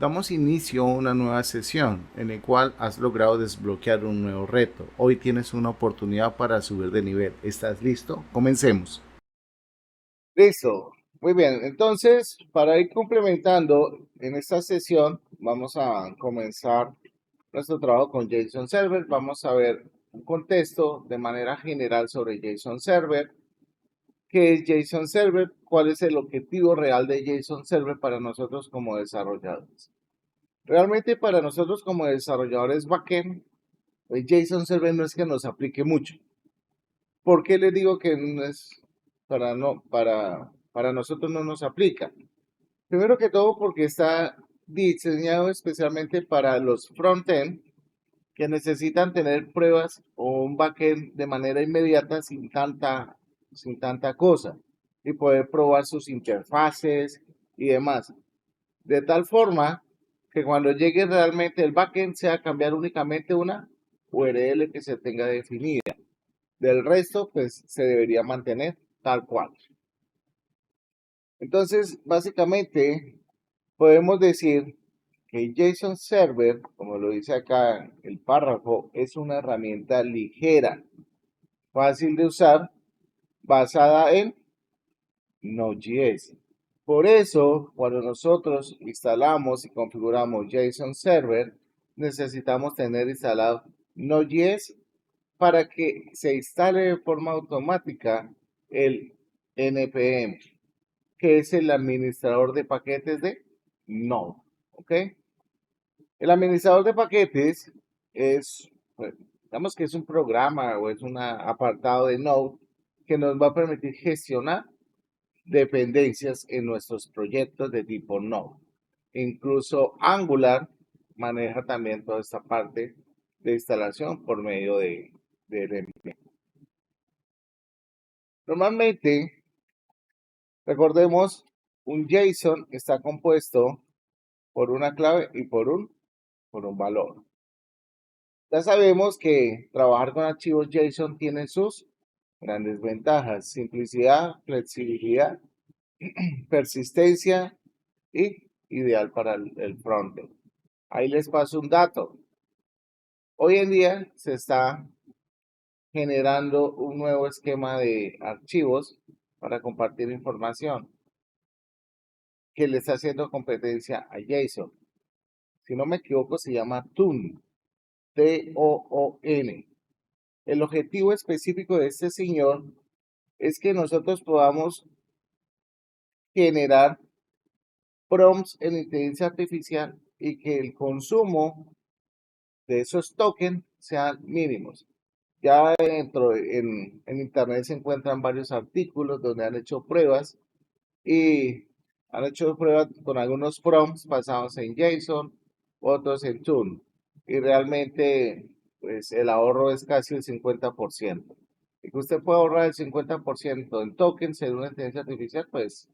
Damos inicio a una nueva sesión en la cual has logrado desbloquear un nuevo reto. Hoy tienes una oportunidad para subir de nivel. ¿Estás listo? Comencemos. Listo. Muy bien. Entonces, para ir complementando en esta sesión, vamos a comenzar nuestro trabajo con JSON Server. Vamos a ver un contexto de manera general sobre JSON Server. ¿Qué es JSON Server? ¿Cuál es el objetivo real de JSON Server para nosotros como desarrolladores? Realmente para nosotros como desarrolladores backend, el JSON Server no es que nos aplique mucho. ¿Por qué les digo que no es para nosotros no nos aplica? Primero que todo porque está diseñado especialmente para los frontend que necesitan tener pruebas o un backend de manera inmediata sin tanta cosa y poder probar sus interfaces y demás. De tal forma que cuando llegue realmente el backend sea cambiar únicamente una URL que se tenga definida. Del resto, pues se debería mantener tal cual. Entonces, básicamente, podemos decir que JSON Server, como lo dice acá el párrafo, es una herramienta ligera, fácil de usar, basada en Node.js. Por eso, cuando nosotros instalamos y configuramos JSON Server, necesitamos tener instalado Node.js para que se instale de forma automática el NPM, que es el administrador de paquetes de Node. ¿Ok? El administrador de paquetes es, bueno, digamos que es un programa o es un apartado de Node que nos va a permitir gestionar dependencias en nuestros proyectos de tipo Node. Incluso Angular maneja también toda esta parte de instalación por medio del NPM. Normalmente, recordemos, un JSON está compuesto por una clave y por un valor. Ya sabemos que trabajar con archivos JSON tiene sus grandes ventajas: simplicidad, flexibilidad, persistencia y ideal para el frontend. Ahí les paso un dato. Hoy en día se está generando un nuevo esquema de archivos para compartir información que le está haciendo competencia a JSON. Si no me equivoco, se llama Toon, T-O-O-N. El objetivo específico de este señor es que nosotros podamos generar prompts en inteligencia artificial y que el consumo de esos tokens sean mínimos. Ya en internet se encuentran varios artículos donde han hecho pruebas y han hecho pruebas con algunos prompts basados en JSON, otros en Tune, y realmente pues el ahorro es casi el 50%. Y que usted puede ahorrar el 50% en tokens en una inteligencia artificial, pues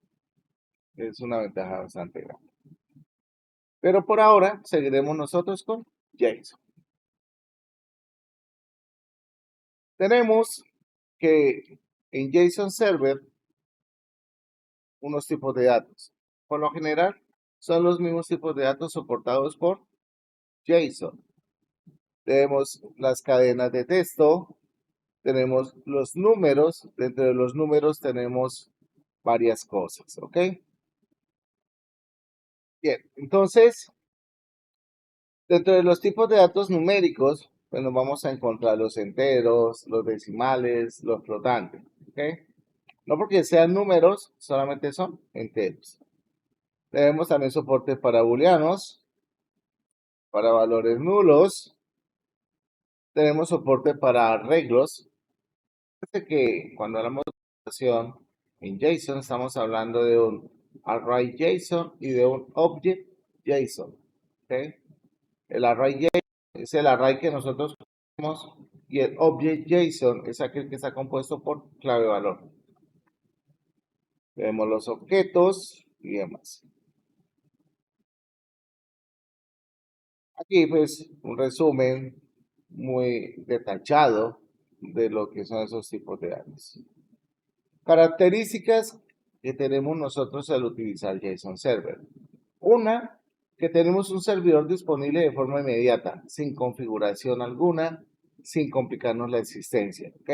es una ventaja bastante grande. Pero por ahora seguiremos nosotros con JSON. Tenemos que en JSON Server unos tipos de datos. Por lo general, son los mismos tipos de datos soportados por JSON. Tenemos las cadenas de texto, tenemos los números, dentro de los números tenemos varias cosas, ¿ok? Bien, entonces, dentro de los tipos de datos numéricos, pues nos vamos a encontrar los enteros, los decimales, los flotantes, ¿ok? No porque sean números, solamente son enteros. Tenemos también soporte para booleanos, para valores nulos. Tenemos soporte para arreglos. Fíjate que cuando hablamos de operación en JSON, estamos hablando de un array JSON y de un object JSON. ¿Ok? El array JSON es el array que nosotros tenemos y el object JSON es aquel que está compuesto por clave valor. Vemos los objetos y demás. Aquí pues un resumen muy detallado de lo que son esos tipos de datos. Características que tenemos nosotros al utilizar JSON Server. Una, que tenemos un servidor disponible de forma inmediata, sin configuración alguna, sin complicarnos la existencia, ¿ok?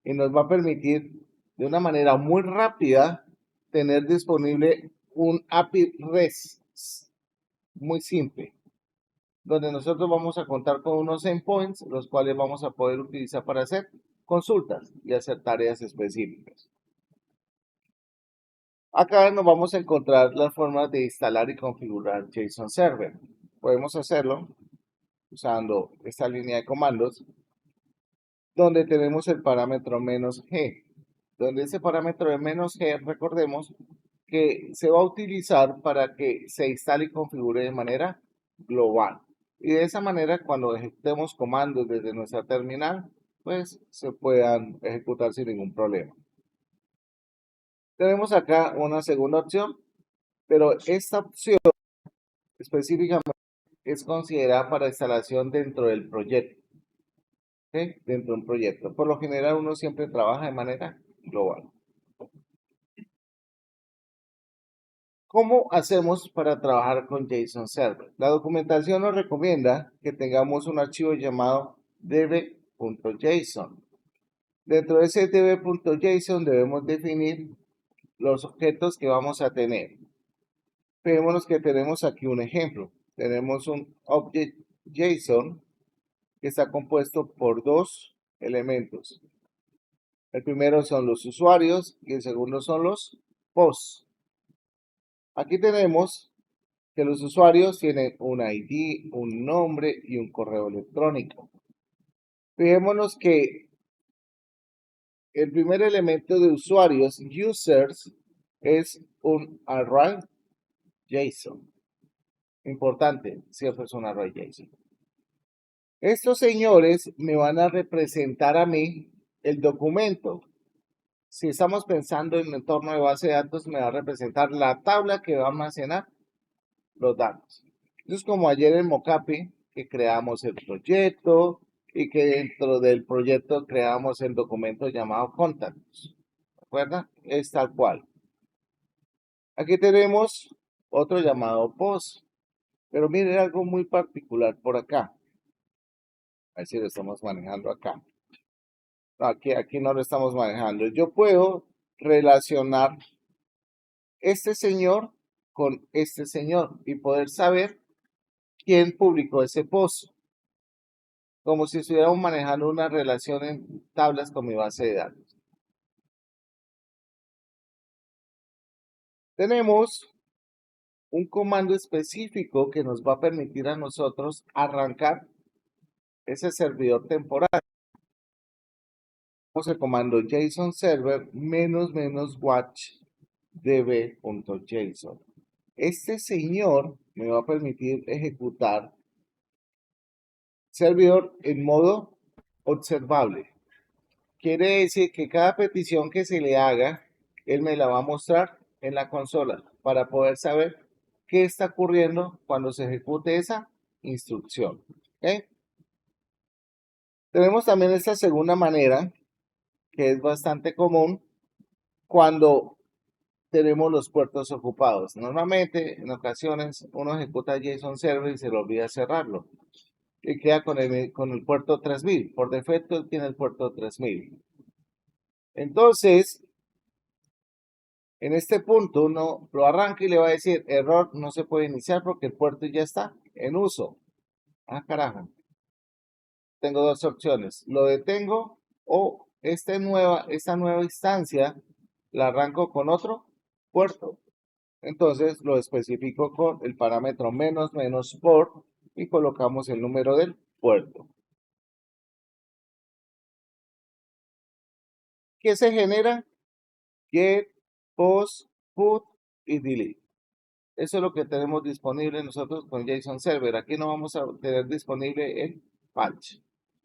Y nos va a permitir de una manera muy rápida tener disponible un API REST muy simple, donde nosotros vamos a contar con unos endpoints, los cuales vamos a poder utilizar para hacer consultas y hacer tareas específicas. Acá nos vamos a encontrar las formas de instalar y configurar JSON Server. Podemos hacerlo usando esta línea de comandos, donde tenemos el parámetro "-g", donde ese parámetro de "-g", recordemos que se va a utilizar para que se instale y configure de manera global. Y de esa manera, cuando ejecutemos comandos desde nuestra terminal, pues se puedan ejecutar sin ningún problema. Tenemos acá una segunda opción, pero esta opción específicamente es considerada para instalación dentro del proyecto, ¿ok? Dentro de un proyecto. Por lo general, uno siempre trabaja de manera global. ¿Cómo hacemos para trabajar con JSON Server? La documentación nos recomienda que tengamos un archivo llamado db.json. Dentro de ese db.json debemos definir los objetos que vamos a tener. Fijémonos que tenemos aquí un ejemplo. Tenemos un object JSON que está compuesto por dos elementos. El primero son los usuarios y el segundo son los posts. Aquí tenemos que los usuarios tienen un ID, un nombre y un correo electrónico. Fijémonos que el primer elemento de usuarios, users, es un array JSON. Importante, siempre es un array JSON. Estos señores me van a representar a mí el documento. Si estamos pensando en un entorno de base de datos, me va a representar la tabla que va a almacenar los datos. Entonces, como ayer en Mocapi, que creamos el proyecto y que dentro del proyecto creamos el documento llamado contacts. ¿Recuerda? Es tal cual. Aquí tenemos otro llamado post. Pero mire algo muy particular por acá. A ver si lo estamos manejando acá. No, aquí no lo estamos manejando. Yo puedo relacionar este señor con este señor y poder saber quién publicó ese post. Como si estuviéramos manejando una relación en tablas con mi base de datos. Tenemos un comando específico que nos va a permitir a nosotros arrancar ese servidor temporal. Tenemos el comando JSON server --watch db.json. Este señor me va a permitir ejecutar servidor en modo observable. Quiere decir que cada petición que se le haga, él me la va a mostrar en la consola para poder saber qué está ocurriendo cuando se ejecute esa instrucción. ¿Okay? Tenemos también esta segunda manera, que es bastante común cuando tenemos los puertos ocupados. Normalmente, en ocasiones, uno ejecuta JSON Server y se le olvida cerrarlo. Y queda con el puerto 3000. Por defecto, él tiene el puerto 3000. Entonces, en este punto, uno lo arranca y le va a decir, error, no se puede iniciar porque el puerto ya está en uso. Ah, carajo. Tengo dos opciones. Lo detengo o esta nueva instancia la arranco con otro puerto. Entonces lo especifico con el parámetro --port y colocamos el número del puerto. ¿Qué se genera? Get, post, put y delete. Eso es lo que tenemos disponible nosotros con JSON Server. Aquí no vamos a tener disponible el patch.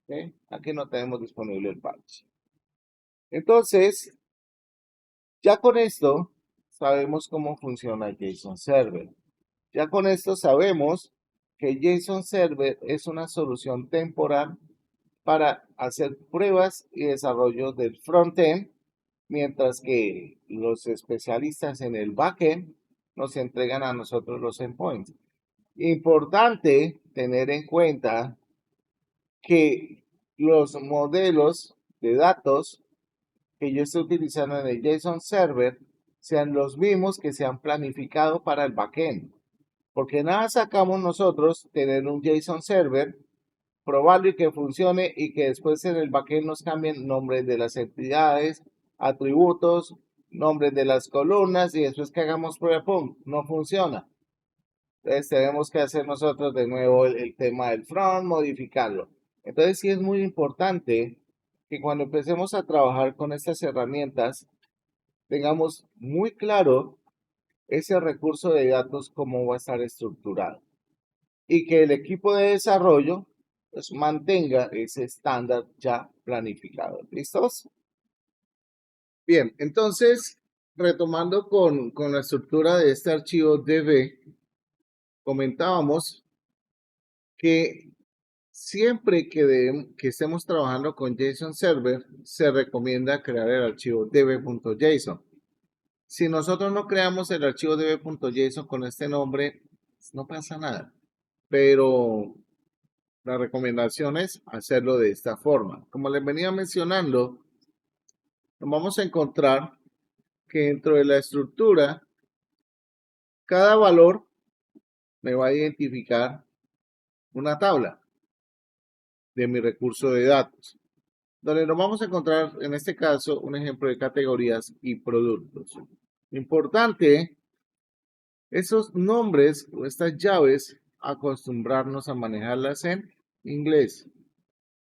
¿Okay? Aquí no tenemos disponible el patch. Entonces, ya con esto sabemos cómo funciona JSON Server. Ya con esto sabemos que JSON Server es una solución temporal para hacer pruebas y desarrollo del frontend, mientras que los especialistas en el backend nos entregan a nosotros los endpoints. Importante tener en cuenta que los modelos de datos que yo estoy utilizando en el JSON Server sean los mismos que se han planificado para el backend. Porque nada sacamos nosotros tener un JSON Server, probarlo y que funcione y que después en el backend nos cambien nombres de las entidades, atributos, nombres de las columnas y después que hagamos prueba, ¡pum!, no funciona. Entonces tenemos que hacer nosotros de nuevo el tema del front, modificarlo. Entonces sí es muy importante que cuando empecemos a trabajar con estas herramientas tengamos muy claro ese recurso de datos, cómo va a estar estructurado. Y que el equipo de desarrollo pues, mantenga ese estándar ya planificado. ¿Listos? Bien, entonces, retomando con la estructura de este archivo DB, comentábamos que siempre que estemos trabajando con JSON Server, se recomienda crear el archivo db.json. Si nosotros no creamos el archivo db.json con este nombre, no pasa nada. Pero la recomendación es hacerlo de esta forma. Como les venía mencionando, vamos a encontrar que dentro de la estructura, cada valor me va a identificar una tabla de mi recurso de datos, donde nos vamos a encontrar, en este caso, un ejemplo de categorías y productos. Importante, esos nombres o estas llaves, acostumbrarnos a manejarlas en inglés.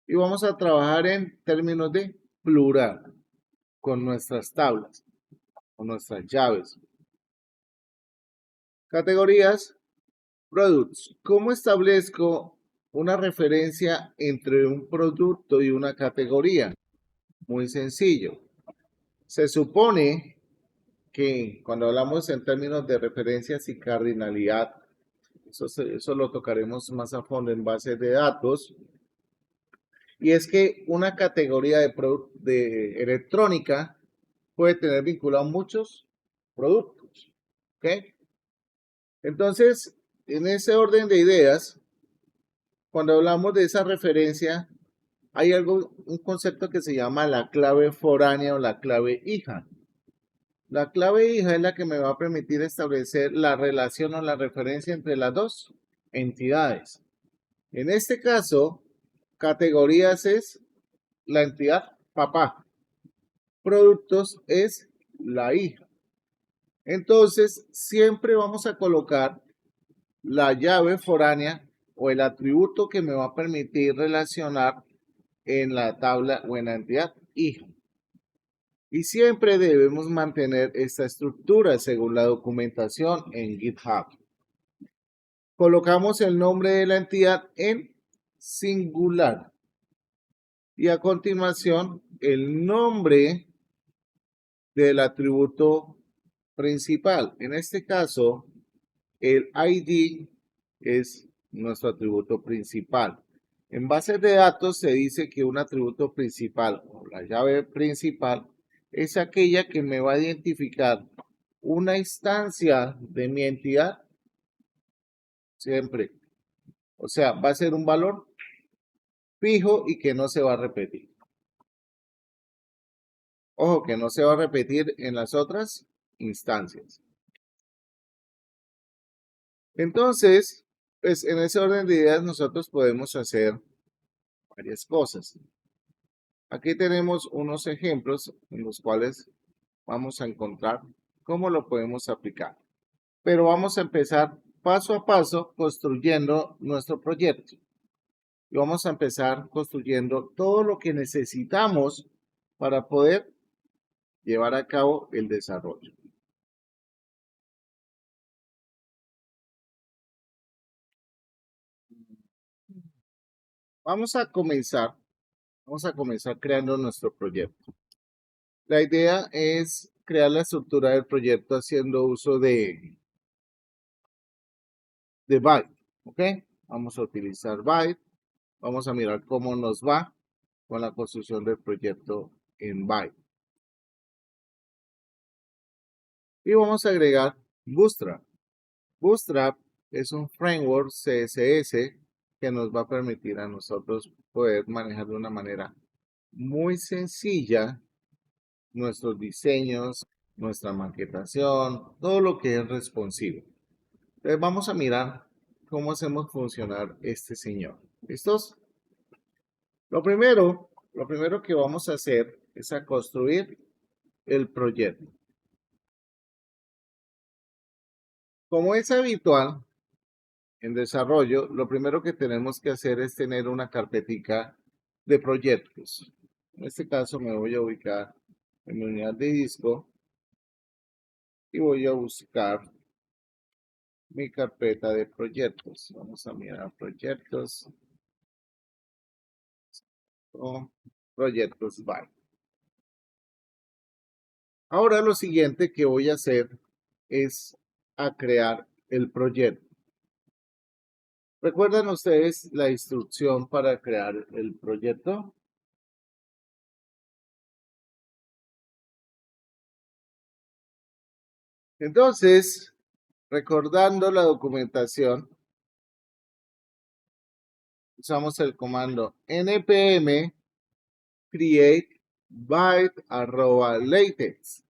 Y vamos a trabajar en términos de plural con nuestras tablas, con nuestras llaves. Categorías, products. ¿Cómo establezco una referencia entre un producto y una categoría? Muy sencillo. Se supone que cuando hablamos en términos de referencias y cardinalidad, eso lo tocaremos más a fondo en bases de datos, y es que una categoría de electrónica puede tener vinculados muchos productos. ¿Ok? Entonces, en ese orden de ideas, cuando hablamos de esa referencia, hay un concepto que se llama la clave foránea o la clave hija. La clave hija es la que me va a permitir establecer la relación o la referencia entre las dos entidades. En este caso, categorías es la entidad papá. Productos es la hija. Entonces, siempre vamos a colocar la llave foránea o el atributo que me va a permitir relacionar en la tabla o en la entidad hija. Y siempre debemos mantener esta estructura según la documentación en GitHub. Colocamos el nombre de la entidad en singular. Y a continuación, el nombre del atributo principal. En este caso, el ID es nuestro atributo principal. En bases de datos se dice que un atributo principal o la llave principal es aquella que me va a identificar una instancia de mi entidad siempre. O sea, va a ser un valor fijo y que no se va a repetir. Ojo, que no se va a repetir en las otras instancias. Entonces, pues en ese orden de ideas nosotros podemos hacer varias cosas. Aquí tenemos unos ejemplos en los cuales vamos a encontrar cómo lo podemos aplicar. Pero vamos a empezar paso a paso construyendo nuestro proyecto. Y vamos a empezar construyendo todo lo que necesitamos para poder llevar a cabo el desarrollo. Vamos a comenzar creando nuestro proyecto. La idea es crear la estructura del proyecto haciendo uso de Byte, ¿ok? Vamos a utilizar Byte. Vamos a mirar cómo nos va con la construcción del proyecto en Byte. Y vamos a agregar Bootstrap. Bootstrap es un framework CSS que nos va a permitir a nosotros poder manejar de una manera muy sencilla nuestros diseños, nuestra maquetación, todo lo que es responsivo. Entonces vamos a mirar cómo hacemos funcionar este señor. ¿Listos? Lo primero que vamos a hacer es a construir el proyecto. Como es habitual en desarrollo, lo primero que tenemos que hacer es tener una carpetica de proyectos. En este caso me voy a ubicar en mi unidad de disco y voy a buscar mi carpeta de proyectos. Vamos a mirar proyectos o proyectos by. Ahora lo siguiente que voy a hacer es a crear el proyecto. ¿Recuerdan ustedes la instrucción para crear el proyecto? Entonces, recordando la documentación, usamos el comando npm create byte@latex,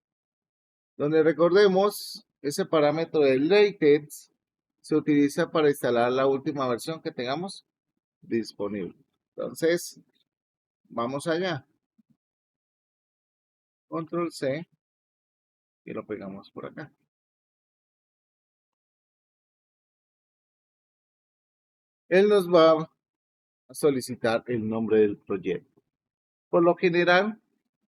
donde recordemos ese parámetro de latex se utiliza para instalar la última versión que tengamos disponible. Entonces, vamos allá. Control C y lo pegamos por acá. Él nos va a solicitar el nombre del proyecto. Por lo general,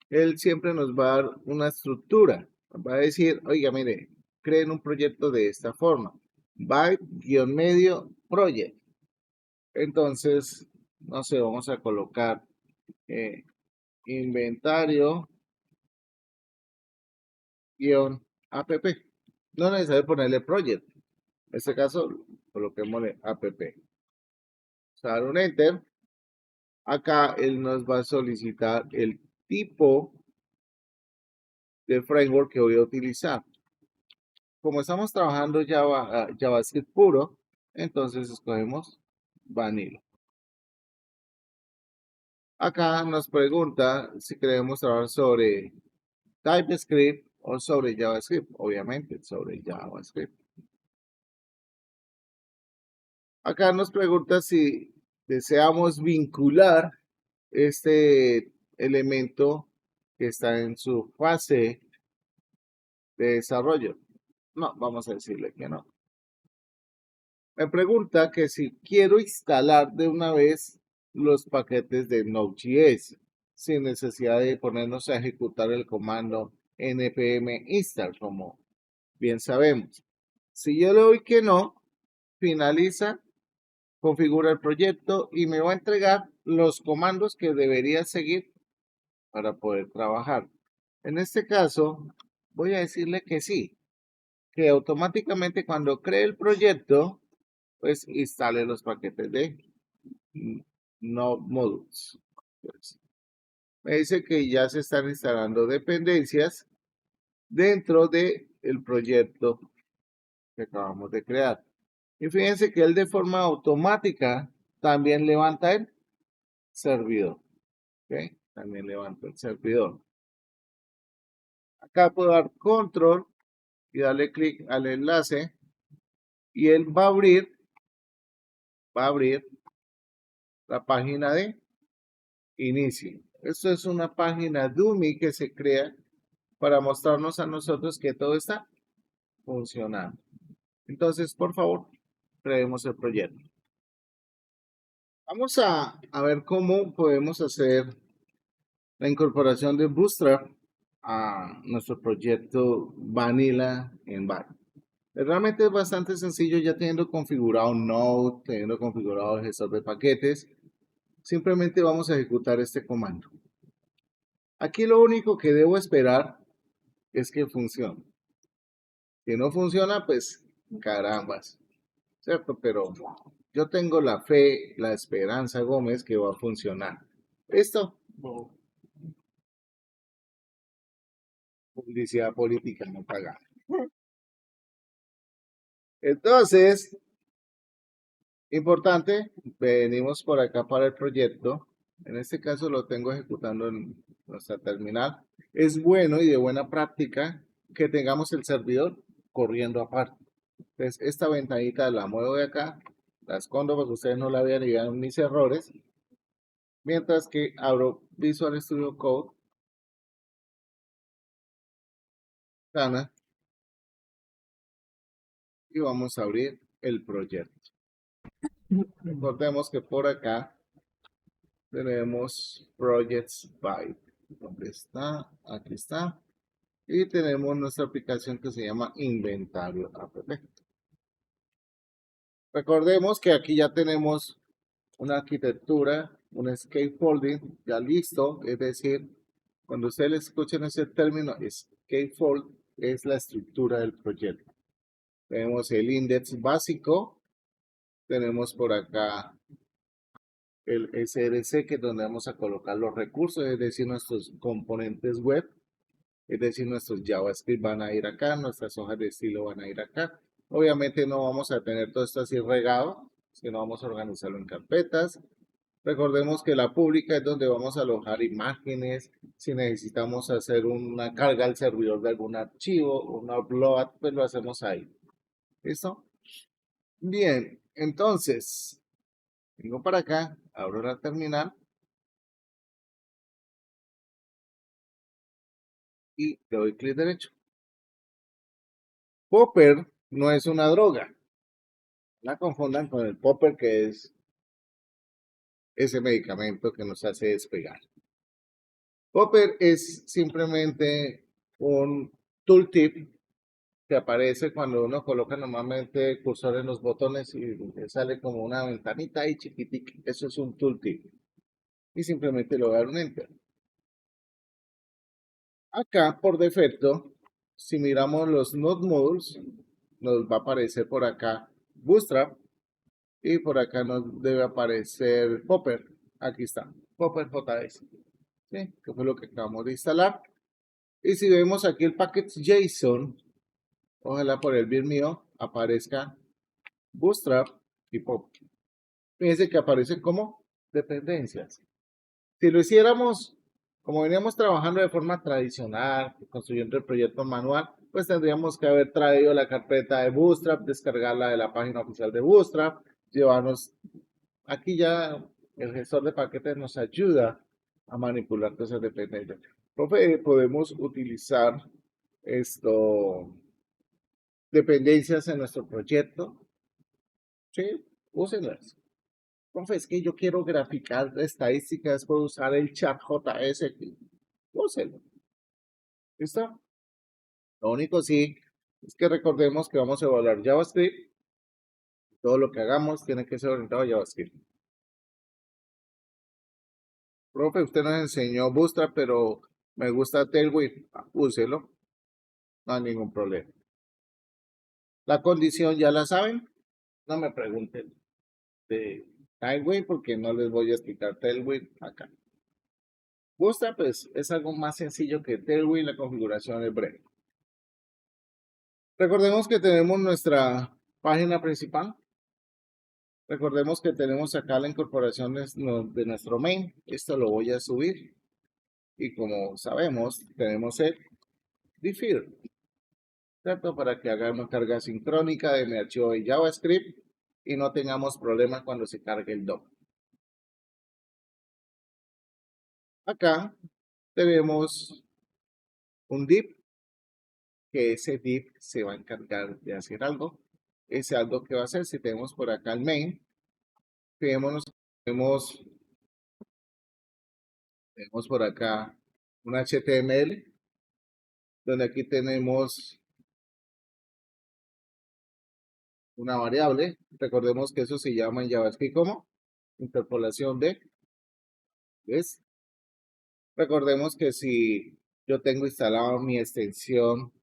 él siempre nos va a dar una estructura. Va a decir, oiga, mire, creen un proyecto de esta forma. Byte-medio project. Entonces, no sé, vamos a colocar inventario-app. No es necesario ponerle project. En este caso, coloquémosle app. Dar un enter. Acá él nos va a solicitar el tipo de framework que voy a utilizar. Como estamos trabajando JavaScript puro, entonces escogemos Vanilla. Acá nos pregunta si queremos trabajar sobre TypeScript o sobre JavaScript. Obviamente sobre JavaScript. Acá nos pregunta si deseamos vincular este elemento que está en su fase de desarrollo. No, vamos a decirle que no. Me pregunta que si quiero instalar de una vez los paquetes de Node.js sin necesidad de ponernos a ejecutar el comando npm install, como bien sabemos. Si yo le doy que no, finaliza, configura el proyecto y me va a entregar los comandos que debería seguir para poder trabajar. En este caso, voy a decirle que sí, que automáticamente cuando cree el proyecto, pues instale los paquetes de Node Modules. Pues, me dice que ya se están instalando dependencias dentro del proyecto que acabamos de crear. Y fíjense que él de forma automática también levanta el servidor. ¿Okay? También levanta el servidor. Acá puedo dar control y darle clic al enlace y él va a abrir la página de inicio. Esto es una página dummy que se crea para mostrarnos a nosotros que todo está funcionando. Entonces, por favor, creemos el proyecto. Vamos a ver cómo podemos hacer la incorporación de Bootstrap a nuestro proyecto Vanilla en Back. Realmente es bastante sencillo ya teniendo configurado Node, teniendo configurado el gestor de paquetes. Simplemente vamos a ejecutar este comando. Aquí lo único que debo esperar es que funcione. Si no funciona, pues carambas, ¿cierto? Pero yo tengo la fe, la esperanza, Gómez, que va a funcionar. ¿Listo? Publicidad política no pagada. Entonces, Importante, venimos por acá para el proyecto. En este caso lo tengo ejecutando en nuestra terminal. Es bueno y de buena práctica que tengamos el servidor corriendo aparte. Entonces, esta ventanita la muevo de acá, la escondo para que ustedes no la vean y vean mis errores. Mientras que abro Visual Studio Code, Gana, y vamos a abrir el proyecto. Recordemos que por acá tenemos Projects by. ¿Dónde está? Aquí está. Y tenemos nuestra aplicación que se llama Inventario App. Recordemos que aquí ya tenemos una arquitectura, un scaffolding ya listo, es decir, cuando ustedes escuchen ese término, scaffold es la estructura del proyecto. Tenemos el index básico, tenemos por acá el SRC, que es donde vamos a colocar los recursos, es decir, nuestros componentes web, es decir, nuestros JavaScript van a ir acá, nuestras hojas de estilo van a ir acá. Obviamente no vamos a tener todo esto así regado, sino vamos a organizarlo en carpetas. Recordemos que la pública es donde vamos a alojar imágenes, si necesitamos hacer una carga al servidor de algún archivo, un upload, pues lo hacemos ahí. ¿Listo? Bien, entonces, vengo para acá, abro la terminal y le doy clic derecho. Popper no es una droga, la confundan con el Popper, que es ese medicamento que nos hace despegar. Popper es simplemente un tooltip que aparece cuando uno coloca normalmente el cursor en los botones y le sale como una ventanita ahí chiquitica. Eso es un tooltip. Y simplemente le voy a dar un enter. Acá, por defecto, si miramos los node modules, nos va a aparecer por acá Bootstrap y por acá nos debe aparecer Popper. Aquí está, Popper JS, ¿sí? Que fue lo que acabamos de instalar. Y si vemos aquí el package JSON, ojalá por el bien mío aparezca Bootstrap y Popper. Fíjense que aparecen como dependencias. Si lo hiciéramos como veníamos trabajando de forma tradicional, construyendo el proyecto manual, pues tendríamos que haber traído la carpeta de Bootstrap, descargarla de la página oficial de Bootstrap, llevarnos, aquí ya el gestor de paquetes nos ayuda a manipular todas esas dependencias. Profe, podemos utilizar esto, dependencias en nuestro proyecto. Sí, úsenlas. Profe, es que yo quiero graficar estadísticas, puedo usar el chat JS. Úsenlo. ¿Listo? Lo único sí es que recordemos que vamos a evaluar JavaScript. Todo lo que hagamos tiene que ser orientado a JavaScript. Profe, usted nos enseñó Bootstrap, pero me gusta Tailwind. Úselo, no hay ningún problema. La condición ya la saben. No me pregunten de Tailwind porque no les voy a explicar Tailwind acá. Bootstrap pues, es algo más sencillo que Tailwind, la configuración es breve. Recordemos que tenemos nuestra página principal. Recordemos que tenemos acá la incorporación de nuestro main. Esto lo voy a subir. Y como sabemos, tenemos el defer, ¿cierto? Para que haga una carga sincrónica de mi archivo de JavaScript y no tengamos problemas cuando se cargue el doc. Acá tenemos un div, que ese div se va a encargar de hacer algo. Ese algo que va a hacer, si tenemos por acá el main, tenemos por acá un HTML, donde aquí tenemos una variable. Recordemos que eso se llama en JavaScript como interpolación de, ¿ves? Recordemos que si yo tengo instalado mi extensión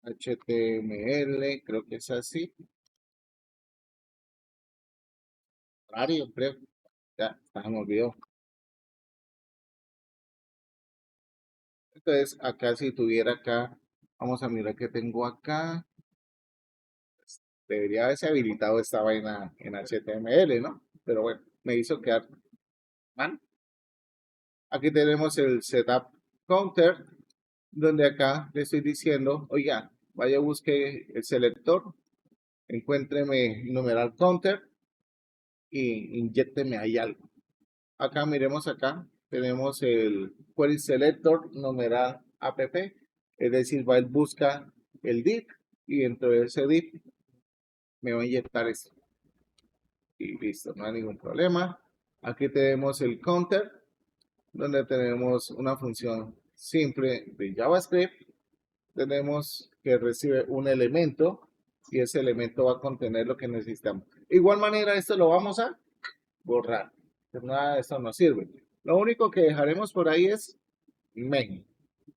HTML, creo que es así, creo, ya, me olvidó. Entonces, acá si tuviera acá, vamos a mirar que tengo acá, Debería haberse habilitado esta vaina en HTML, ¿no? Pero bueno, me hizo quedar mal. Aquí tenemos el setup counter, donde acá le estoy diciendo, oiga, vaya busque el selector, encuéntreme el numeral counter y inyécteme ahí algo. Acá miremos acá, tenemos el query selector numeral app, es decir, va a busca el div y dentro de ese div me va a inyectar esto. Y listo, no hay ningún problema. Aquí tenemos el counter, donde tenemos una función simple de JavaScript. Tenemos que recibe un elemento y ese elemento va a contener lo que necesitamos. De igual manera, esto lo vamos a borrar. Pues nada de esto nos sirve. Lo único que dejaremos por ahí es main,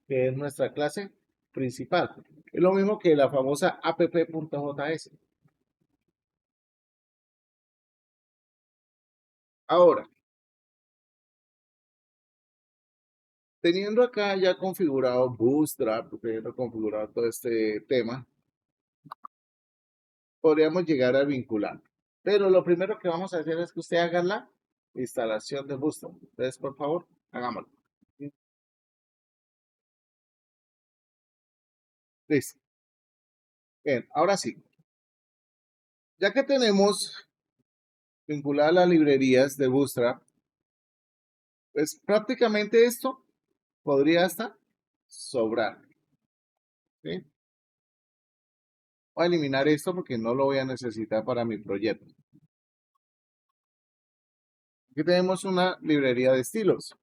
que es nuestra clase principal. Es lo mismo que la famosa app.js. Ahora, teniendo acá ya configurado Bootstrap, teniendo configurado todo este tema, podríamos llegar a vincular. Pero lo primero que vamos a hacer es que usted haga la instalación de Bootstrap. Entonces, por favor, hagámoslo. Listo. Bien, ahora sí. Ya que tenemos vinculadas las librerías de Bootstrap, pues prácticamente esto podría hasta sobrar. ¿Sí? Voy a eliminar esto porque no lo voy a necesitar para mi proyecto. Aquí tenemos una librería de estilos.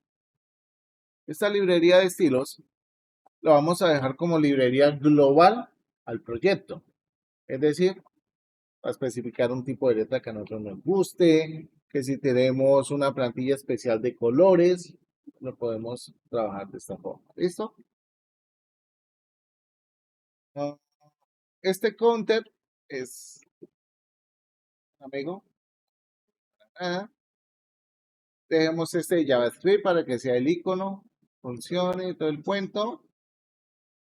Esta librería de estilos la vamos a dejar como librería global al proyecto. Es decir, a especificar un tipo de letra que a nosotros nos guste, que si tenemos una plantilla especial de colores, lo podemos trabajar de esta forma. ¿Listo? Ah, este counter es, amigo, dejemos este JavaScript para que sea el icono, funcione todo el cuento.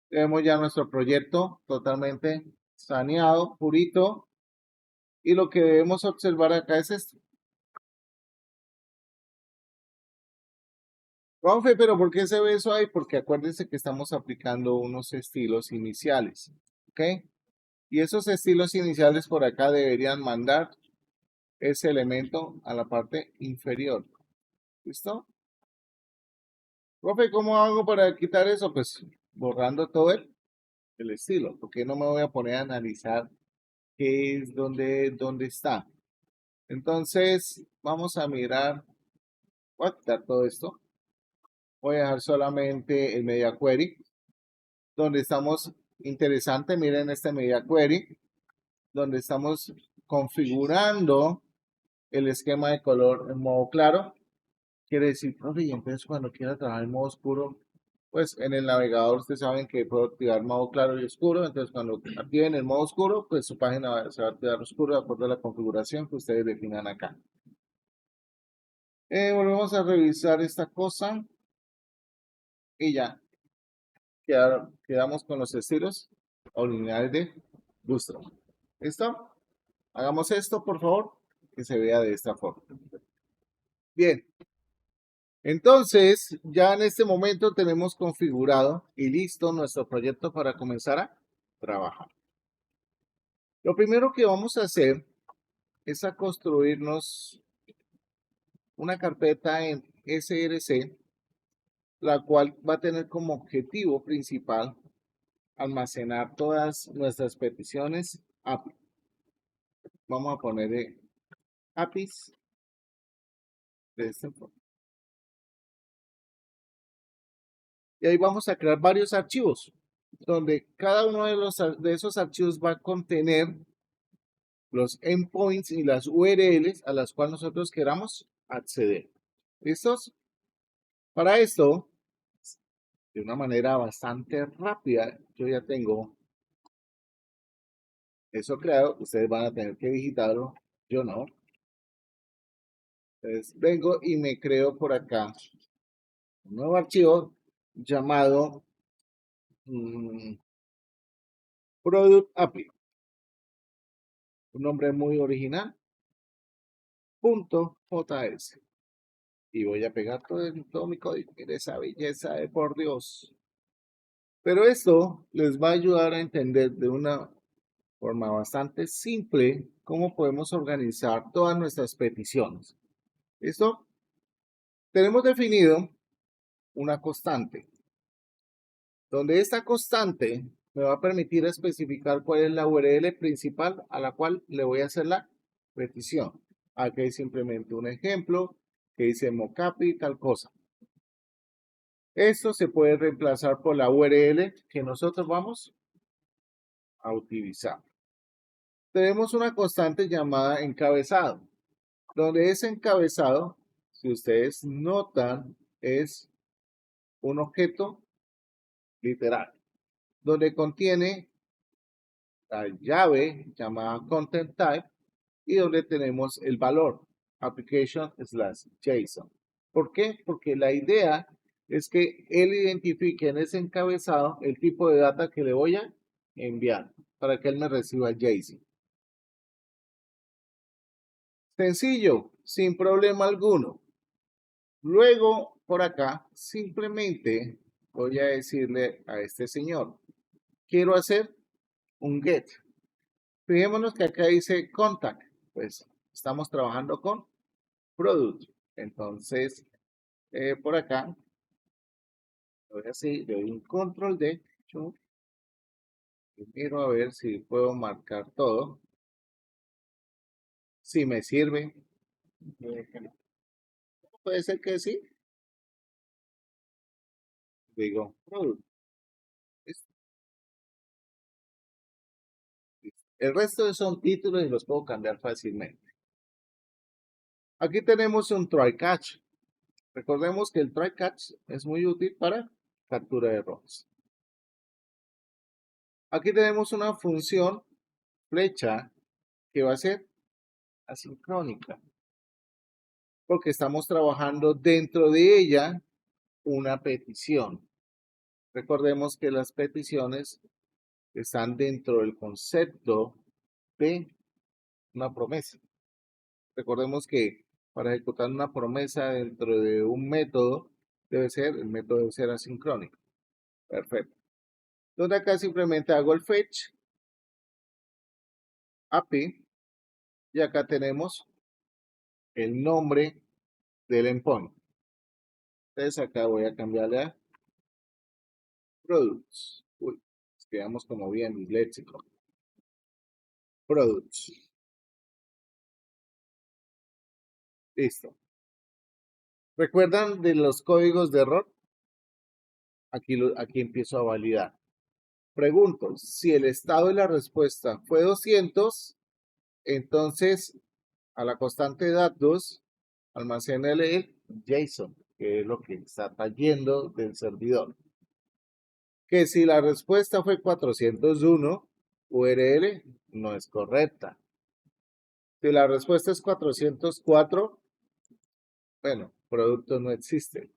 Tenemos ya nuestro proyecto totalmente saneado, purito. Y lo que debemos observar acá es esto. Profe, pero ¿por qué se ve eso ahí? Porque acuérdense que estamos aplicando unos estilos iniciales. ¿Ok? Y esos estilos iniciales por acá deberían mandar ese elemento a la parte inferior. ¿Listo? Profe, ¿cómo hago para quitar eso? Pues borrando todo el estilo, porque no me voy a poner a analizar qué es, dónde está. Entonces, vamos a mirar, voy a quitar todo esto. Voy a dejar solamente el media query, donde estamos, interesante, miren este media query, donde estamos configurando el esquema de color en modo claro. Quiere decir, profe, y entonces cuando quiera trabajar en modo oscuro, pues en el navegador ustedes saben que puedo activar modo claro y oscuro, entonces cuando activen el modo oscuro, pues su página se va a activar oscuro de acuerdo a la configuración que ustedes definan acá. Volvemos a revisar esta cosa y ya quedamos con los estilos originales de Bootstrap. ¿Listo? Hagamos esto, por favor, que se vea de esta forma. Bien, entonces ya en este momento tenemos configurado y listo nuestro proyecto para comenzar a trabajar. Lo primero que vamos a hacer es a construirnos una carpeta en SRC, la cual va a tener como objetivo principal almacenar todas nuestras peticiones API. Vamos a poner APIs de esta forma. Y ahí vamos a crear varios archivos, donde cada uno de esos archivos va a contener los endpoints y las URLs a las cuales nosotros queramos acceder. ¿Listos? Para esto, de una manera bastante rápida, yo ya tengo eso creado. Ustedes van a tener que digitarlo, yo no. Entonces vengo y me creo por acá un nuevo archivo llamado Product API. un nombre muy original, punto .js. Y voy a pegar todo mi código. Mire esa belleza de por Dios. Pero esto les va a ayudar a entender de una forma bastante simple cómo podemos organizar todas nuestras peticiones. ¿Listo? Tenemos definido una constante, donde esta constante me va a permitir especificar cuál es la URL principal a la cual le voy a hacer la petición. Aquí hay simplemente un ejemplo que dice mocapi tal cosa. Esto se puede reemplazar por la URL que nosotros vamos a utilizar. Tenemos una constante llamada encabezado, donde ese encabezado, si ustedes notan, es un objeto literal, donde contiene la llave llamada content type y donde tenemos el valor application/json. ¿Por qué? Porque la idea es que él identifique en ese encabezado el tipo de data que le voy a enviar para que él me reciba el JSON. Sencillo, sin problema alguno. Luego, por acá, simplemente voy a decirle a este señor, quiero hacer un get. Fijémonos que acá dice contact, pues estamos trabajando con product. Entonces, por acá, voy así, le doy un control D, y miro a ver si puedo marcar todo. Si me sirve, puede ser que sí. Digo, product. El resto son títulos y los puedo cambiar fácilmente. Aquí tenemos un try catch. Recordemos que el try catch es muy útil para captura de errores. Aquí tenemos una función flecha que va a ser asincrónica, porque estamos trabajando dentro de ella una petición. Recordemos que las peticiones están dentro del concepto de una promesa. Recordemos que para ejecutar una promesa dentro de un método, el método debe ser asincrónico. Perfecto. Entonces acá simplemente hago el fetch API y acá tenemos el nombre del endpoint. Entonces acá voy a cambiarle a products. Uy, quedamos como bien disléxico. Products. Listo. ¿Recuerdan de los códigos de error? Aquí empiezo a validar. Pregunto, si el estado de la respuesta fue 200, entonces a la constante de datos almacénale el JSON, que es lo que está trayendo del servidor. Que si la respuesta fue 401, URL no es correcta. Si la respuesta es 404, bueno, producto no existe.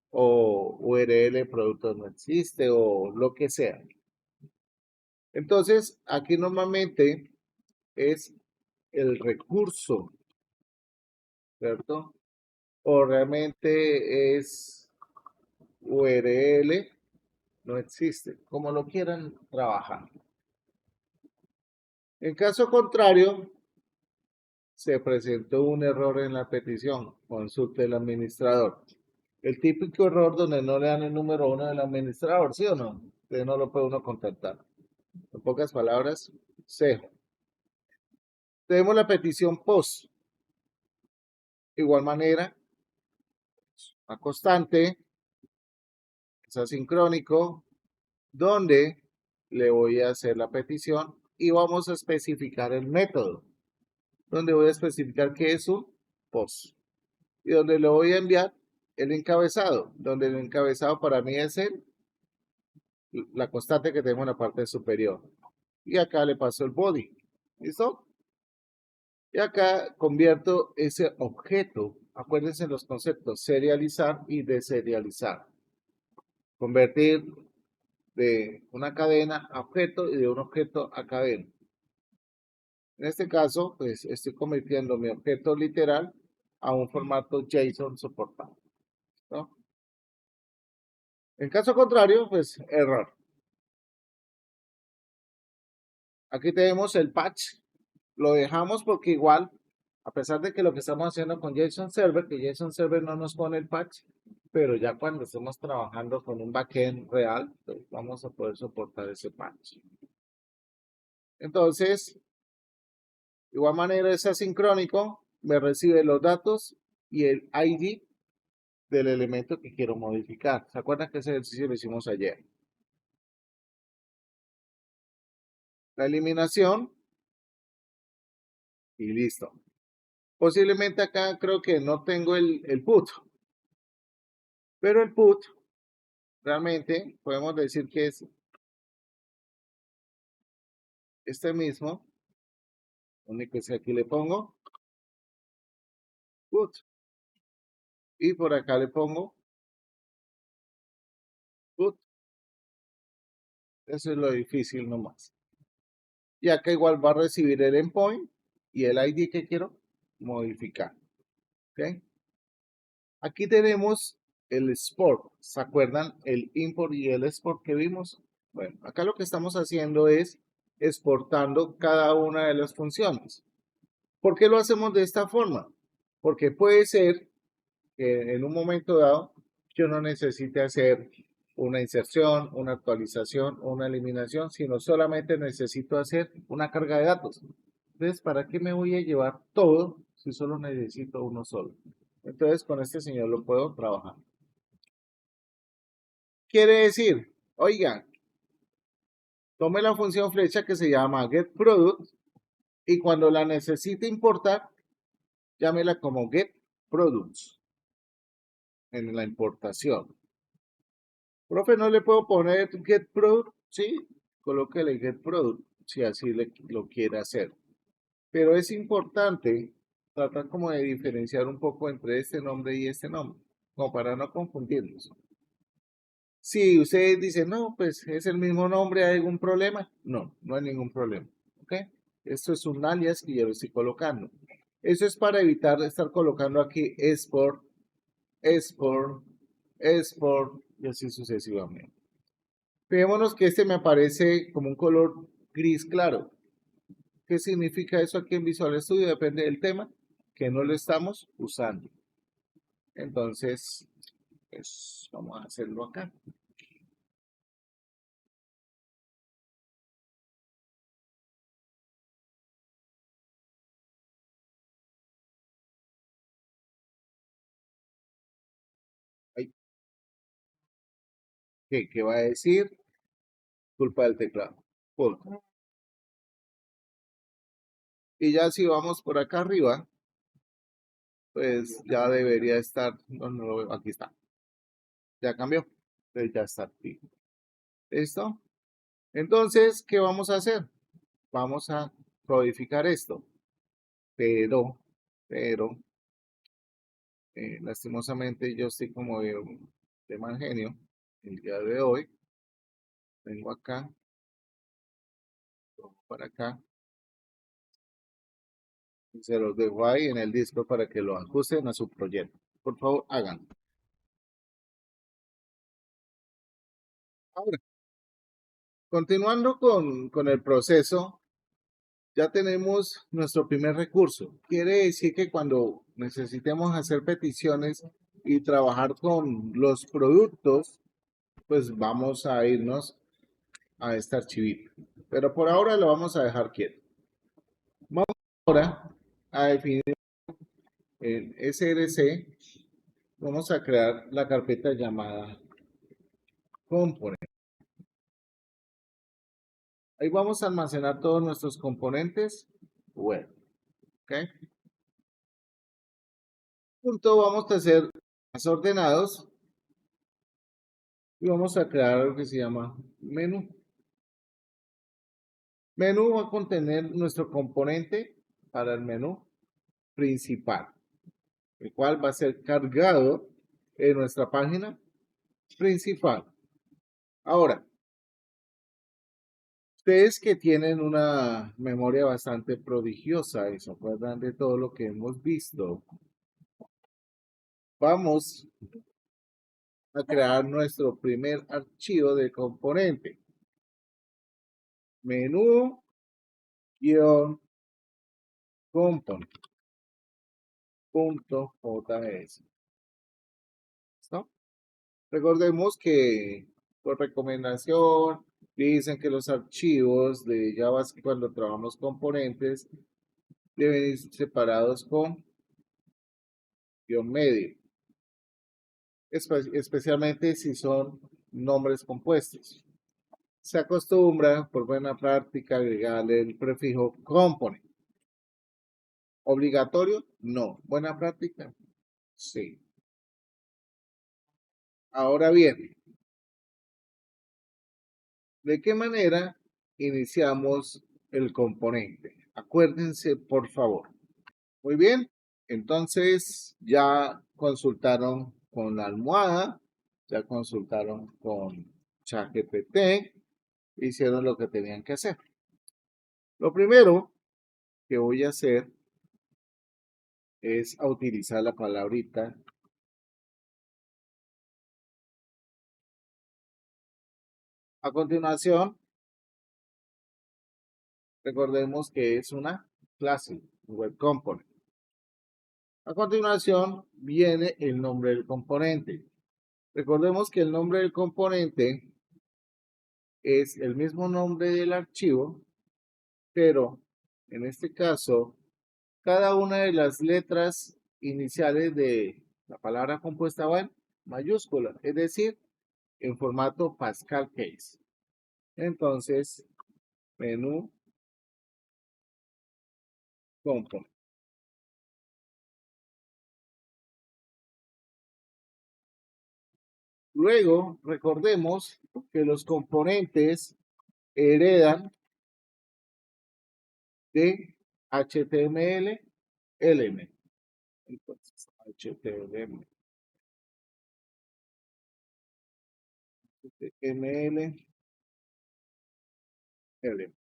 O URL producto no existe o lo que sea. Entonces, aquí normalmente es el recurso, ¿cierto? O realmente es URL, no existe, como lo quieran trabajar. En caso contrario, se presentó un error en la petición, consulte el administrador. El típico error donde no le dan el número 1 del administrador, ¿sí o no? Usted no lo puede uno contactar. En pocas palabras, cejo. Tenemos la petición post. De igual manera, a constante, es asincrónico, donde le voy a hacer la petición y vamos a especificar el método, donde voy a especificar que es un post y donde le voy a enviar el encabezado, donde el encabezado para mí es la constante que tengo en la parte superior. Y acá le paso el body. ¿Listo? Y acá convierto ese objeto. Acuérdense los conceptos serializar y deserializar. Convertir de una cadena a objeto y de un objeto a cadena. En este caso, pues estoy convirtiendo mi objeto literal a un formato JSON soportado, ¿no? En caso contrario, pues error. Aquí tenemos el patch. Lo dejamos porque igual, a pesar de que lo que estamos haciendo con JSON Server, que JSON Server no nos pone el patch, pero ya cuando estemos trabajando con un backend real, pues vamos a poder soportar ese patch. Entonces, de igual manera es asincrónico, me recibe los datos y el ID del elemento que quiero modificar. ¿Se acuerdan que ese ejercicio lo hicimos ayer? La eliminación y listo. Posiblemente acá creo que no tengo el put, pero el put realmente podemos decir que es este mismo, único es que aquí le pongo put y por acá le pongo put. Eso es lo difícil nomás. Y acá igual va a recibir el endpoint y el ID que quiero modificar. ¿Ok? Aquí tenemos el export. ¿Se acuerdan el import y el export que vimos? Bueno, acá lo que estamos haciendo es exportando cada una de las funciones. ¿Por qué lo hacemos de esta forma? Porque puede ser que en un momento dado yo no necesite hacer una inserción, una actualización, una eliminación, sino solamente necesito hacer una carga de datos. Entonces, ¿para qué me voy a llevar todo si solo necesito uno solo? Entonces, con este señor lo puedo trabajar. Quiere decir, oiga, tome la función flecha que se llama getProduct y cuando la necesite importar, llámela como getProducts en la importación. Profe, ¿no le puedo poner getProduct? Sí, colóquele getProduct si así lo quiere hacer. Pero es importante tratar como de diferenciar un poco entre este nombre y este nombre, como para no confundirlos. Si ustedes dicen, no, pues es el mismo nombre, ¿hay algún problema? No, no hay ningún problema. ¿Ok? Esto es un alias que yo lo estoy colocando. Eso es para evitar estar colocando aquí export, export, export y así sucesivamente. Fijémonos que este me aparece como un color gris claro. ¿Qué significa eso aquí en Visual Studio? Depende del tema que no lo estamos usando. Entonces, pues vamos a hacerlo acá. Ay, ¿qué va a decir? Culpa del teclado. Punto. Y ya si vamos por acá arriba, pues ya debería estar, no lo veo, aquí está. Ya cambió. Entonces ya está activo. ¿Listo? Entonces, ¿qué vamos a hacer? Vamos a codificar esto. Pero, lastimosamente yo estoy como de mal genio el día de hoy. Vengo acá, pongo para acá, y se los dejo ahí en el disco para que lo ajusten a su proyecto. Por favor, hagan. Ahora, continuando con el proceso, ya tenemos nuestro primer recurso. Quiere decir que cuando necesitemos hacer peticiones y trabajar con los productos, pues vamos a irnos a este archivito. Pero por ahora lo vamos a dejar quieto. Vamos ahora a definir el SRC. Vamos a crear la carpeta llamada component. Ahí vamos a almacenar todos nuestros componentes web. ¿Ok? Punto, vamos a hacer más ordenados y vamos a crear algo que se llama menú. Menú va a contener nuestro componente para el menú principal, el cual va a ser cargado en nuestra página principal. Ahora, Ustedes que tienen una memoria bastante prodigiosa y se acuerdan de todo lo que hemos visto, vamos a crear nuestro primer archivo de componente. Menú, guión, component.js. ¿Listo? Recordemos que por recomendación dicen que los archivos de JavaScript cuando trabajamos componentes deben ir separados con guión medio, especialmente si son nombres compuestos. Se acostumbra por buena práctica agregarle el prefijo component. ¿Obligatorio? No. ¿Buena práctica? Sí. Ahora bien, ¿de qué manera iniciamos el componente? Acuérdense, por favor. Muy bien, entonces ya consultaron con la almohada, ya consultaron con ChatGPT, hicieron lo que tenían que hacer. Lo primero que voy a hacer es utilizar la palabrita. A continuación, recordemos que es una clase, un web component. A continuación viene el nombre del componente. Recordemos que el nombre del componente es el mismo nombre del archivo, pero en este caso, cada una de las letras iniciales de la palabra compuesta va en mayúscula, es decir, en formato Pascal Case. Entonces, menú component. Luego, recordemos que los componentes heredan de HTML, LM. Entonces, HTML, HTML, LM.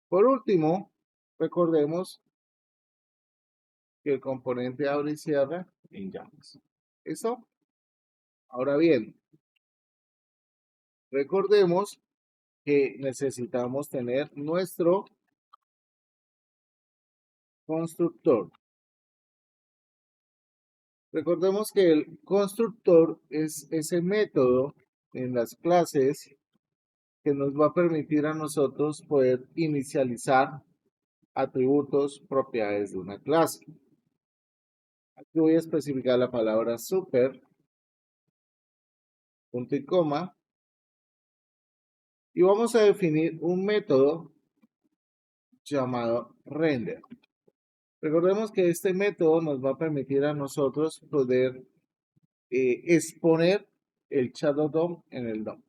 Por último, recordemos que el componente abre y cierra en llaves. ¿Eso? Ahora bien, recordemos que necesitamos tener nuestro constructor. Recordemos que el constructor es ese método en las clases que nos va a permitir a nosotros poder inicializar atributos, propiedades de una clase. Aquí voy a especificar la palabra super, punto y coma, y vamos a definir un método llamado render. Recordemos que este método nos va a permitir a nosotros poder exponer el Shadow DOM en el DOM.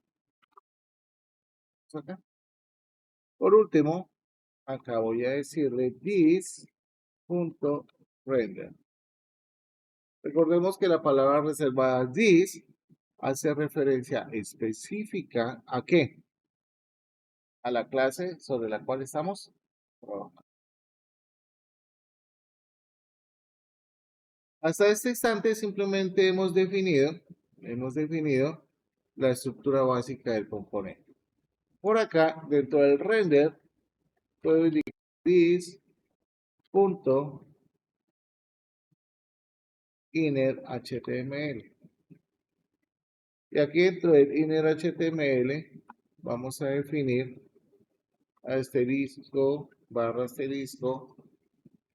¿Okay? Por último, acá voy a decirle this.render. Recordemos que la palabra reservada this hace referencia específica a qué? A la clase sobre la cual estamos trabajando. Hasta este instante simplemente hemos definido la estructura básica del componente. Por acá, dentro del render, puedo indicar this.innerHTML. Y aquí dentro del innerHTML vamos a definir asterisco barra asterisco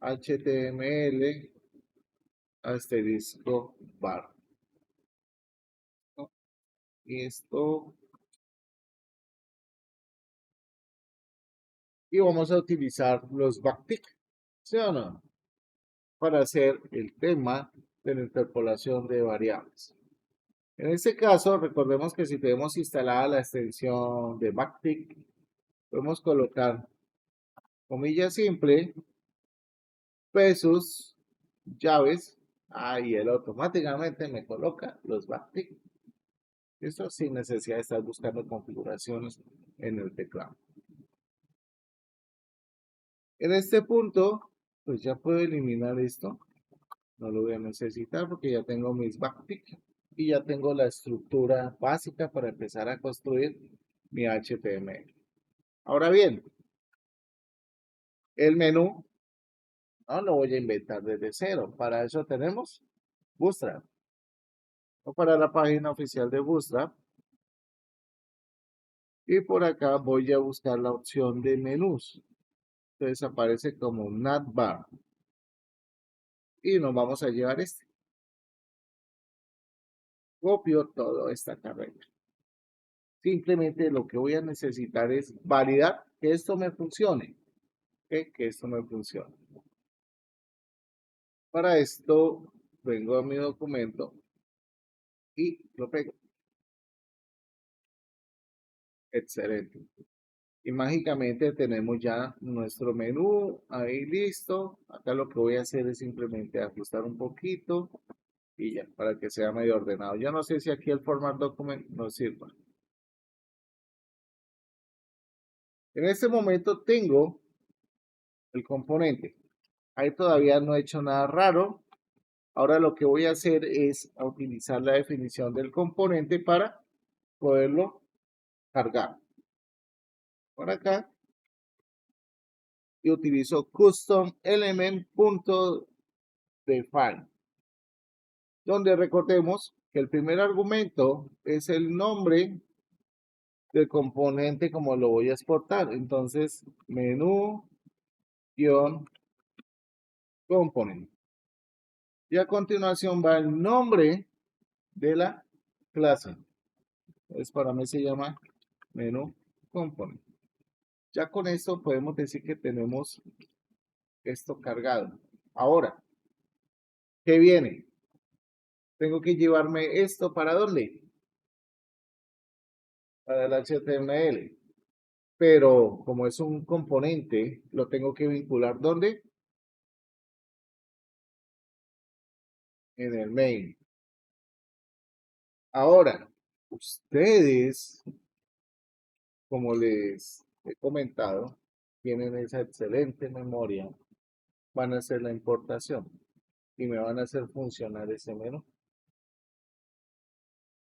HTML asterisco bar. Y esto. Y vamos a utilizar los backtick, ¿sí o no? Para hacer el tema de la interpolación de variables. En este caso, recordemos que si tenemos instalada la extensión de backtick, podemos colocar comilla simple versus llaves, y él automáticamente me coloca los backtick. Esto sin necesidad de estar buscando configuraciones en el teclado. En este punto, pues ya puedo eliminar esto. No lo voy a necesitar porque ya tengo mis backtick y ya tengo la estructura básica para empezar a construir mi HTML. Ahora bien, el menú no lo voy a inventar desde cero. Para eso tenemos Bootstrap. O para la página oficial de Bootstrap. Y por acá voy a buscar la opción de menús. Entonces aparece como navbar. Y nos vamos a llevar este. Copio toda esta carrera. Simplemente lo que voy a necesitar es validar que esto me funcione. Que esto me funcione. Para esto vengo a mi documento y lo pego. Excelente. Y mágicamente tenemos ya nuestro menú ahí listo. Acá lo que voy a hacer es simplemente ajustar un poquito y ya, para que sea medio ordenado. Yo no sé si aquí el format document nos sirva. En este momento tengo el componente. Ahí todavía no he hecho nada raro. Ahora lo que voy a hacer es utilizar la definición del componente para poderlo cargar. Por acá y utilizo custom element.define, donde recordemos que el primer argumento es el nombre del componente como lo voy a exportar. Entonces, menú-component. Y a continuación va el nombre de la clase. Entonces, para mí se llama menú component. Ya con esto podemos decir que tenemos esto cargado. Ahora, ¿qué viene? Tengo que llevarme esto ¿para dónde? Para el HTML. Pero como es un componente, lo tengo que vincular ¿dónde? En el main. Ahora, ustedes, como les he comentado, tienen esa excelente memoria, van a hacer la importación y me van a hacer funcionar ese menú.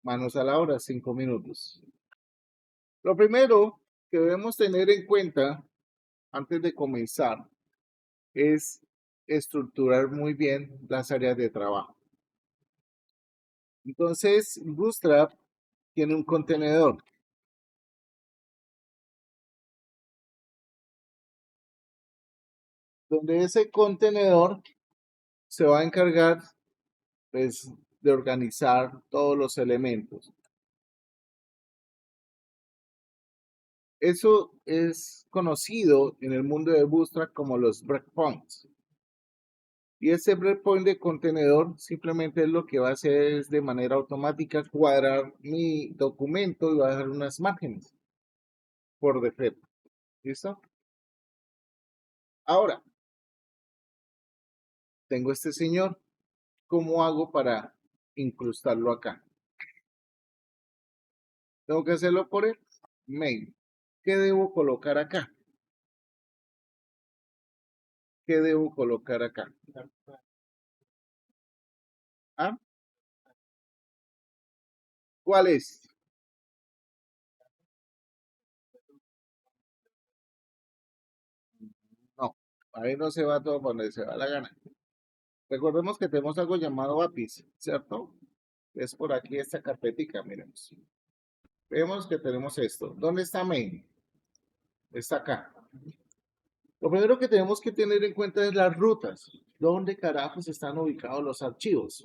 Manos a la obra, 5 minutos. Lo primero que debemos tener en cuenta antes de comenzar es estructurar muy bien las áreas de trabajo. Entonces, Bootstrap tiene un contenedor. Donde ese contenedor se va a encargar pues, de organizar todos los elementos. Eso es conocido en el mundo de Bootstrap como los breakpoints. Y ese breakpoint de contenedor simplemente es lo que va a hacer es de manera automática cuadrar mi documento y va a dejar unas márgenes por defecto. ¿Listo? Ahora, tengo este señor. ¿Cómo hago para incrustarlo acá? Tengo que hacerlo por el main. ¿Qué debo colocar acá? ¿Qué debo colocar acá? ¿Ah? ¿Cuál es? No, ahí no se va todo por donde se va la gana. Recordemos que tenemos algo llamado APIs, ¿cierto? Es por aquí esta carpetica, miremos. Vemos que tenemos esto. ¿Dónde está main? Está acá. Lo primero que tenemos que tener en cuenta es las rutas. ¿Dónde carajos están ubicados los archivos?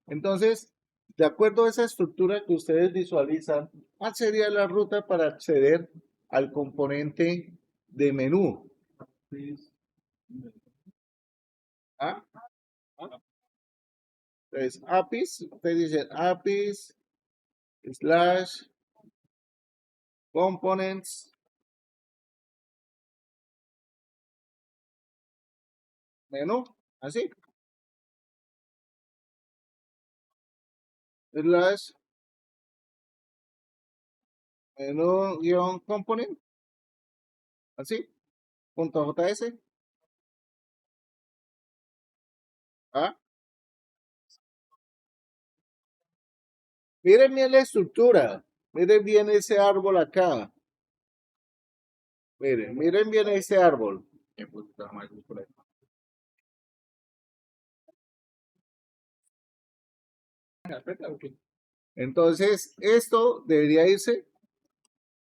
Entonces, de acuerdo a esa estructura que ustedes visualizan, ¿cuál sería la ruta para acceder al componente de menú? ¿Ah? Entonces, APIs, ustedes dicen APIs, slash, components, menú, así, slash, menú, guión, component, así, punto .js. ¿Ah? Miren bien la estructura. Miren bien ese árbol acá. Miren bien ese árbol. Entonces, esto debería irse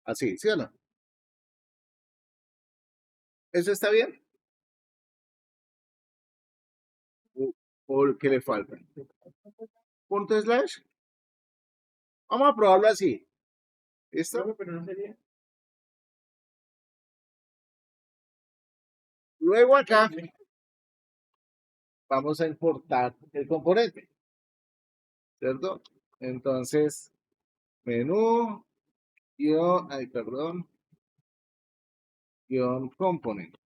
así, ¿sí o no? ¿Eso está bien? ¿O el que le falta? Punto slash. Vamos a probarlo así. ¿Listo? Luego acá vamos a importar el componente, ¿cierto? Entonces, menú, guión, ay, perdón, guión component,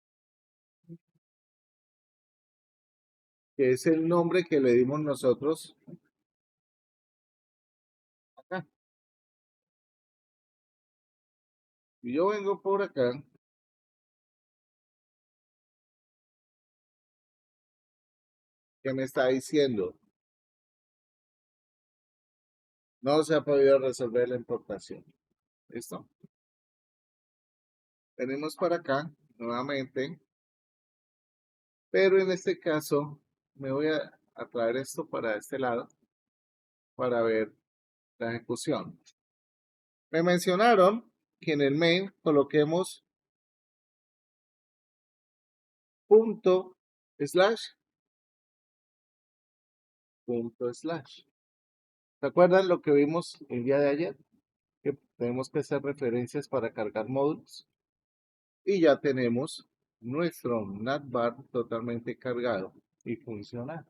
que es el nombre que le dimos nosotros acá. Y yo vengo por acá, que me está diciendo, no se ha podido resolver la importación. ¿Listo? Venimos para acá nuevamente, pero en este caso me voy a traer esto para este lado para ver la ejecución. Me mencionaron que en el main coloquemos punto slash punto slash. ¿Se acuerdan lo que vimos el día de ayer? Que tenemos que hacer referencias para cargar módulos. Y ya tenemos nuestro navbar totalmente cargado y funcional.